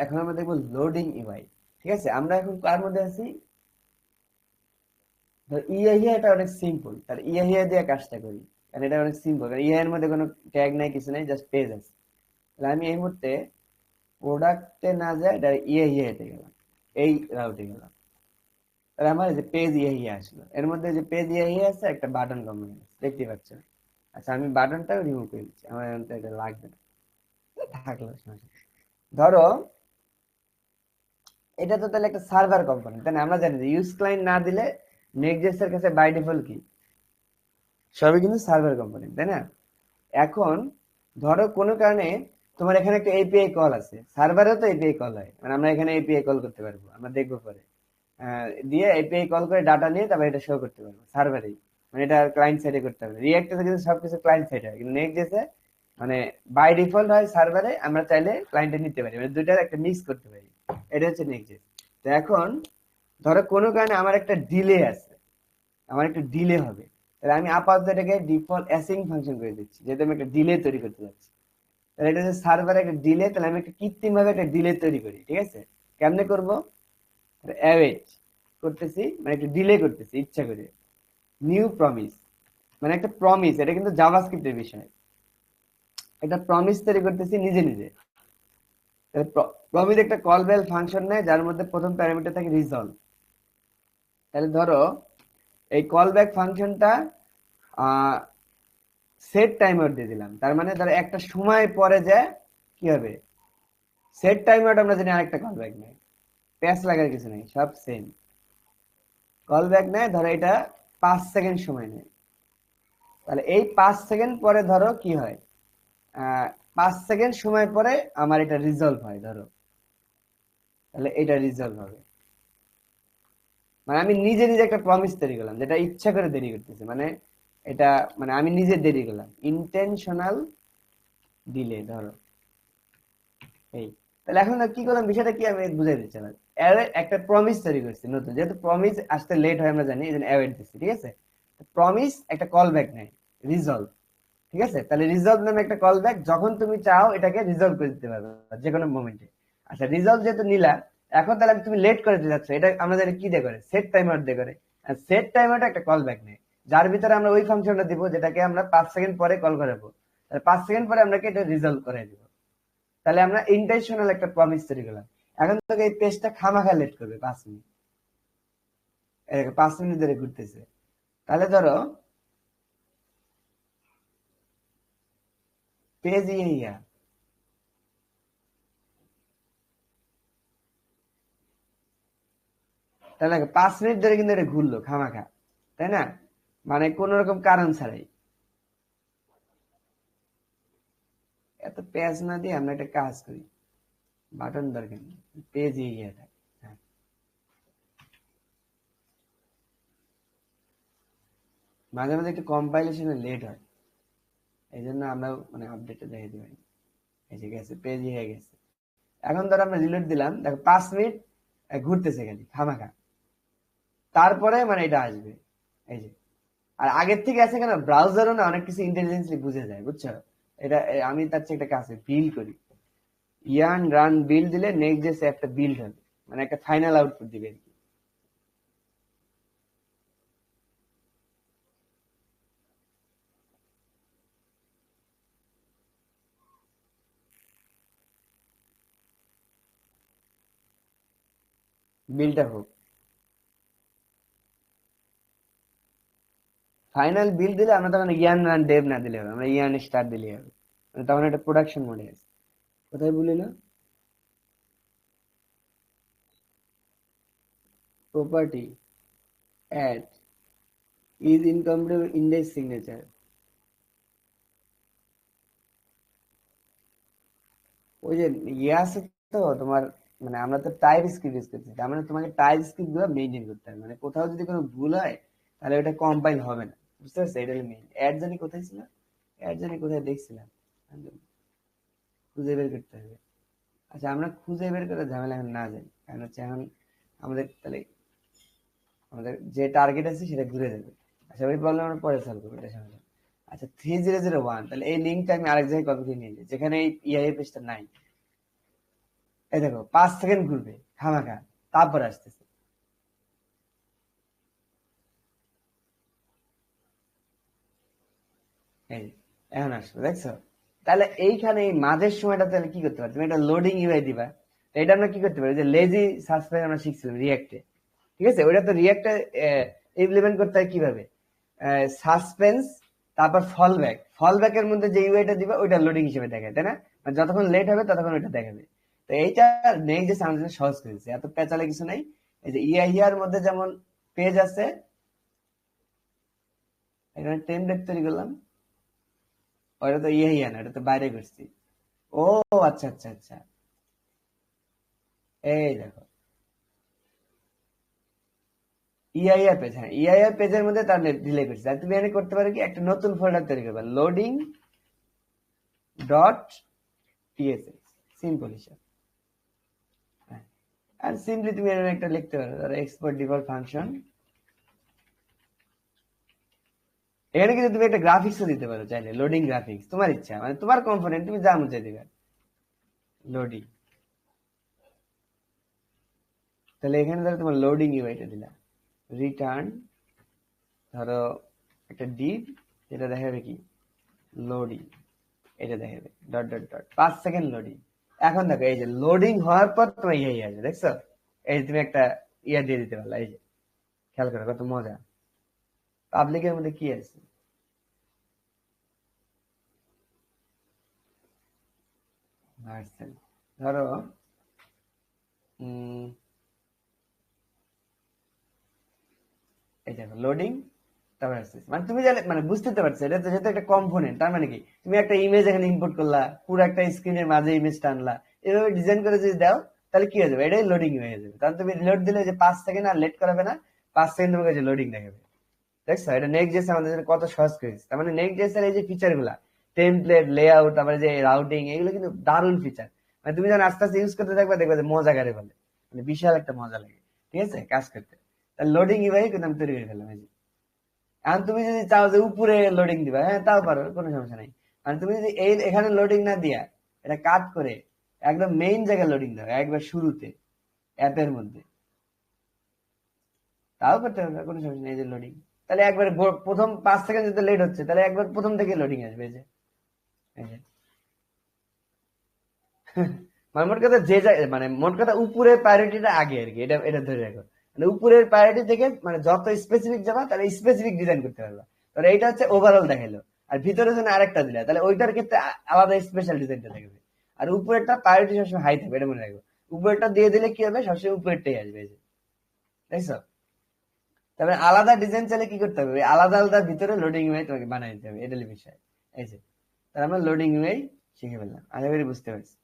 এখন আমরা দেখবো লোডিং ইউআই। ঠিক আছে, আমরা এখন কার মধ্যে আছি? ইআইএ এটা অনেক সিম্পল, তাহলে ইআইএ দিয়ে কাজটা করি, কারণ এটা অনেক সিম্পল, কারণ ইআই এর মধ্যে কোনো ট্যাগ নাই, কিছু নাই, জাস্ট পেজ আছে। তাহলে আমি এই মুহূর্তে প্রোডাক্টে না যায় ডাইরেক্ট ইআইএ তে গেলাম, এই রাউটে গেলাম। তাহলে আমার এই যে পেজ ইআইএ আসলো, এর মধ্যে যে পেজ ইআইএ আছে, একটা বাটন কম্পোনেন্ট আছে, দেখতে পাচ্ছ? আচ্ছা, আমি বাটনটাও রিমুভ করে দিচ্ছি, আমার এখন তো এটা লাগবে না, থাকলো সমস্যা নেই। ধরো এটা তো তাহলে একটা সার্ভার কোম্পানি, তাই না? আমরা জানি যে ইউজ ক্লায়েন্ট না দিলে নেক্সট এর কাছে বাই ডিফল্ট কি সবই কিন্তু সার্ভার কোম্পানি, তাই না? এখন ধরো কোনো কারণে তোমার এখানে একটা এপিআই কল আছে, সার্ভারেও তো এপিআই কল হয়, মানে আমরা এখানে এপিআই কল করতে পারবো, আমরা দেখবো পরে। দিয়ে এপিআই কল করে ডাটা নিয়ে তারপর এটা শো করতে পারবো সার্ভারেই, মানে এটা ক্লায়েন্ট সাইডে করতে হবে। রিঅ্যাক্টে কিন্তু সবকিছু ক্লায়েন্ট সাইডে হয়, কিন্তু নেক্সট জেসে মানে বাই ডিফল্ট হয় সার্ভারে, আমরা চাইলে ক্লায়েন্টে নিতে পারি, মানে দুইটার একটা মিক্স করতে পারি। এটা হচ্ছে নেক্সট জেস। তো এখন ধরো কোনো কারণে আমার একটা ডিলে আছে, আমার একটা ডিলে হবে, তাহলে আমি আপাতত এটাকে ডিফল্ট অ্যাসিং ফাংশন করে দিচ্ছি, যেহেতু আমি একটা ডিলে তৈরি করতে যাচ্ছি। তাহলে এটা যে সার্ভারে একটা ডিলে, তাহলে আমি একটা কৃত্রিম ভাবে একটা ডিলে তৈরি করি। ঠিক আছে, কেমনে করব? অ্যাওয়েট করতেছি, মানে একটা ডিলে করতেছি ইচ্ছা করে। নিউ প্রমিস, মানে একটা প্রমিস, এটা কিন্তু জাভাস্ক্রিপ্টের বিষয়, একটা প্রমিস তৈরি করতেছি নিজে নিজে। প্রমিস একটা কল বেল ফাংশন নেয়, যার মধ্যে প্রথম প্যারামিটার থাকে রিজলভ। তাহলে ধরো এই কল ব্যাক ফাংশনটা সেট টাইমার দিয়ে দিলাম, তার মানে ধরো একটা সময় পরে যে কি হবে, সেট টাইমার আমরা জানি আরেকটা কল ব্যাক নেয়, প্যাচ লাগার কিছু নেই, সব সেম। কল ব্যাক নেয়, ধরো এটা 5 সেকেন্ড সময় নেয়, তাহলে এই 5 সেকেন্ড পরে ধরো কি হয়, 5 সেকেন্ড সময় পরে আমার এটা রিজলভ হয় ধরো, তাহলে এটা রিজলভ হবে। মানে আমি নিজে নিজে একটা প্রমিস তৈরি করলাম, যেটা ইচ্ছা করে দেরি করতেছে, মানে এটা মানে আমি নিজে দেরি করলাম, ইন্টেনশনাল ডিলে ধরো এই। তাহলে এখন কি করলাম, বিষয়টা কি আমি বুঝাই দিচ্ছি। আমার একটা প্রমিস তৈরি করছি নতুন, যেহেতু প্রমিস আসতে লেট হয় আমরা জানি, এই জন্য অ্যাওয়েট দিচ্ছি। ঠিক আছে, প্রমিস একটা কল ব্যাক নেয় রিজলভ। ঠিক আছে, তাহলে রিজলভ নামে একটা কল ব্যাক, যখন তুমি চাও এটাকে রিজলভ করে দিতে পারবে যে কোনো মোমেন্টে। আচ্ছা, রিজলভ যেহেতু নিলা, এখন তাহলে তুমি লেট করে দিতে যাচ্ছ, এটা আমরা জানি কি দিয়ে করে, সেট টাইমার দিয়ে করে। সেট টাইমারটা একটা কল ব্যাক নেয়, যার ভিতরে আমরা ওই ফাংশনটা দিব যেটাকে আমরা 5 সেকেন্ড পরে কল করাবো, তাহলে 5 সেকেন্ড পরে আমরা এটা রিজলভ করে দিব। তাহলে আমরা ইন্টেনশনাল একটা প্রমিস তৈরি করলাম। এখন তোকে এই পেজটা খামাখা লেট করবে 5 মিনিট, 5 মিনিট ধরে ঘুরতেছে। তাহলে ধরো পেজ ইয়া, তাহলে 5 মিনিট ধরে কিন্তু এটা ঘুরলো খামাখা, তাই না? মানে কোন রকম কারণ ছাড়াই। এত পেজ না দিয়ে আমরা একটা কাজ করি, বাটন দরকার নেই, পেজ ইয়ে থাকে। হ্যাঁ, মাঝে মাঝে একটু কম্পাইলেশনে লেট হয়, এই জন্য আমরা মানে আপডেটে দেখে দিই। এই যে গেছে, পেজ ইয়ে গেছে। এখন ধর আমরা রিলোড দিলাম, দেখো 5 মিনিট ঘুরতেছে খালি খামাখা, তারপরে মানে এটা আসবে। এই যে, আর আগের থেকে আছে কেন, ব্রাউজারও না অনেক কিছু ইন্টেলিজেন্সলি বুঝে যায়, বুঝছো? এটা আমি তার চেয়ে একটা কাজ বিল করি, ইয়ান রান বিল দিলে নেক্সট যে একটা বিল্ড হবে, মানে একটা ফাইনাল আউটপুট দিবে আর কি। বিলটা হোক, ফাইনাল বিল দিলে আমরা তখন ইয়ান রান ডেভ না দিলে হবে, আমরা ইয়ান স্টার্ট দিলে হবে, মানে তখন একটা প্রোডাকশন মোডে আছে। কোথায় বলি না, property ad is incomplete index signature. ওই যে ইয়ে আছে তো তোমার, মানে আমরা তো টাইপ স্ক্রিপ্ট ইউজ করছি, তার মানে তোমাকে টাইপ স্ক্রিপ্ট গুলো মেনটেন করতে হবে, মানে কোথাও যদি কোনো ভুল হয় তাহলে ওটা কম্পাইল হবে না, বুঝতে পারছো? এটা মেইন। অ্যাড জানি কোথায় ছিল, অ্যাড জানি কোথায় দেখছিলাম, খুঁজে বের করতে হবে। আচ্ছা, আমরা খুঁজে বের করে ঝামেলা এখন না যাই, কারণ হচ্ছে এখন আমাদের তাহলে আমাদের যে টার্গেট আছে সেটা ঘুরে যাবে। আচ্ছা, ওই প্রবলেম আমরা পরে সলভ করবো, এটা সমস্যা না। আচ্ছা, 3001, তাহলে এই লিঙ্কটা আমি আরেক জায়গায় কপি করে নিয়ে যাই, যেখানে এই ইআই পেজটা নাই। এই দেখো 5 সেকেন্ড ঘুরবে খামাখা, তারপর আসতেছে। এই এখন আসবে, দেখছো? তাহলে এইখানে এই মাঝের সময়টা তাহলে কি করতে পারো, তুমি একটা লোডিং ইউআই দিবা। তো এটা আমরা কি করতে পারি, যে লেজি সাসপেন্স আমরা শিখছিলাম রিয়াক্টে, ঠিক আছে? ওইটা তো রিয়াক্টে ইমপ্লিমেন্ট করতে হয় কিভাবে, সাসপেন্স তারপর ফল ব্যাক, ফল ব্যাকের মধ্যে যে ইউআইটা দিবা ওইটা লোডিং হিসেবে দেখায়, তাই না? মানে যতক্ষণ লেট হবে ততক্ষণ ওইটা দেখাবে। তো এইটা নেক্সট যে সামনে সহজ করে দিচ্ছে, এত পেঁচালে কিছু নাই। এই যে ইআইআর মধ্যে যেমন পেজ আছে, এখানে টেমপ্লেট তৈরি করলাম, ওটা তো ইআইআর না, এটা তো বাইরে করছি। ও আচ্ছা আচ্ছা আচ্ছা, এই দেখো ইআইআর পেজ, হ্যাঁ ইআইআর পেজের মধ্যে তার ডিলে করছি। আর তুমি এখানে করতে পারো কি, একটা নতুন ফোল্ডার তৈরি করবে, লোডিং ডট টিএসএক্স, সিম্পল হিসাব। আর সিম্পলি তুমি এখানে একটা লিখতে পারো, ধরো এক্সপোর্ট ডিফল্ট ফাংশন। এখানে কিন্তু তুমি একটা গ্রাফিক্সও দিতে পারো চাইলে, লোডিং গ্রাফিক্স, তোমার ইচ্ছা, মানে তোমার কম্পোনেন্ট তুমি যা মন চাই দিবে। লোডিং, তাহলে এখানে ধরো তোমার লোডিং ইউআইটা দিলা, রিটার্ন ধরো একটা ডিভ, যেটা দেখাবে কি লোডিং, এটা দেখাবে dot dot dot 5 second loading. এখন দেখো এই যে লোডিং হওয়ার পর তোমার ইয়ে আসবে, দেখছো? এই যে তুমি একটা ইয়া দিয়ে দিতে পারলা, এই যে খেয়াল করো কত মজা। পাবলিকের মধ্যে কি আছে, ভার্সেল, ধরো এই দেখো লোডিং, তারপর আসতেছে, মানে তুমি জানে, মানে বুঝতে তো পারছো এটা তো যেহেতু একটা কম্পোনেন্ট, তার মানে কি তুমি একটা ইমেজ এখানে ইম্পোর্ট করলা, পুরো একটা স্ক্রিনের মাঝে ইমেজটা আনলা, এভাবে ডিজাইন করে যদি দাও তাহলে কি হয়ে যাবে, এটাই লোডিং হয়ে যাবে। কারণ তুমি লোড দিলে যে 5 সেকেন্ড আর লেট করাবে না, 5 সেকেন্ড তোমাকে যে লোডিং দেখাবে। দেখছো এটা নেক্সট জেস আমাদের জন্য কত সহজ করেছে। তার মানে নেক্সট জেস এর এই যে ফিচার গুলা, টেমপ্লেট, লেআউট, তারপরে যে রাউটিং, এগুলো কিন্তু দারুণ ফিচার। মানে তুমি যখন আস্তে আস্তে ইউজ করতে থাকবে দেখবে যে মজা করে বলে, মানে বিশাল একটা মজা লাগে, ঠিক আছে কাজ করতে। তাহলে লোডিং ইউআই কিন্তু আমি তৈরি করে ফেললাম এই যে। এখন তুমি যদি চাও যে উপরে লোডিং দিবা, হ্যাঁ তাও পারো, কোনো সমস্যা নাই। মানে তুমি যদি এই এখানে লোডিং না দিয়া এটা কাট করে একদম মেইন জায়গায় লোডিং দাও, একবার শুরুতে অ্যাপের মধ্যে, তাও করতে হবে, কোনো সমস্যা নেই। এই যে লোডিং, তাহলে একবার প্রথম 5 সেকেন্ড যদি লেট হচ্ছে তাহলে একবার প্রথম থেকে লোডিং আসবে, এই যে এই যে। মানে মোট কথা যে মানে মোট কথা উপরের প্রায়োরিটিটা আগে আর কি, এটা এটা ধরে রাখো। মানে উপরের প্রায়োরিটি থেকে মানে যত স্পেসিফিক যাবা তাহলে স্পেসিফিক ডিজাইন করতে পারবা। তাহলে এইটা হচ্ছে ওভারঅল দেখাইলো, আর ভিতরে যেন আরেকটা দিলা, তাহলে ওইটার ক্ষেত্রে আলাদা স্পেশাল ডিজাইনটা থাকবে। আর উপরেরটা প্রায়োরিটি সবসময় হাই থাকবে, এটা মনে রাখবো। উপরেরটা দিয়ে দিলে কি হবে, সবসময় উপরেরটাই আসবে, এই যে দেখছো? তবে আলাদা ডিজাইন চাইলে কি করতে হবে, আলাদা আলাদা ভিতরে লোডিং ওয়ে তোমাকে বানাই দিতে হবে, এটা বিষয়। এই যে তাহলে আমরা লোডিং ওয়ে শিখে ফেললাম, আশা করি বুঝতে পারছি।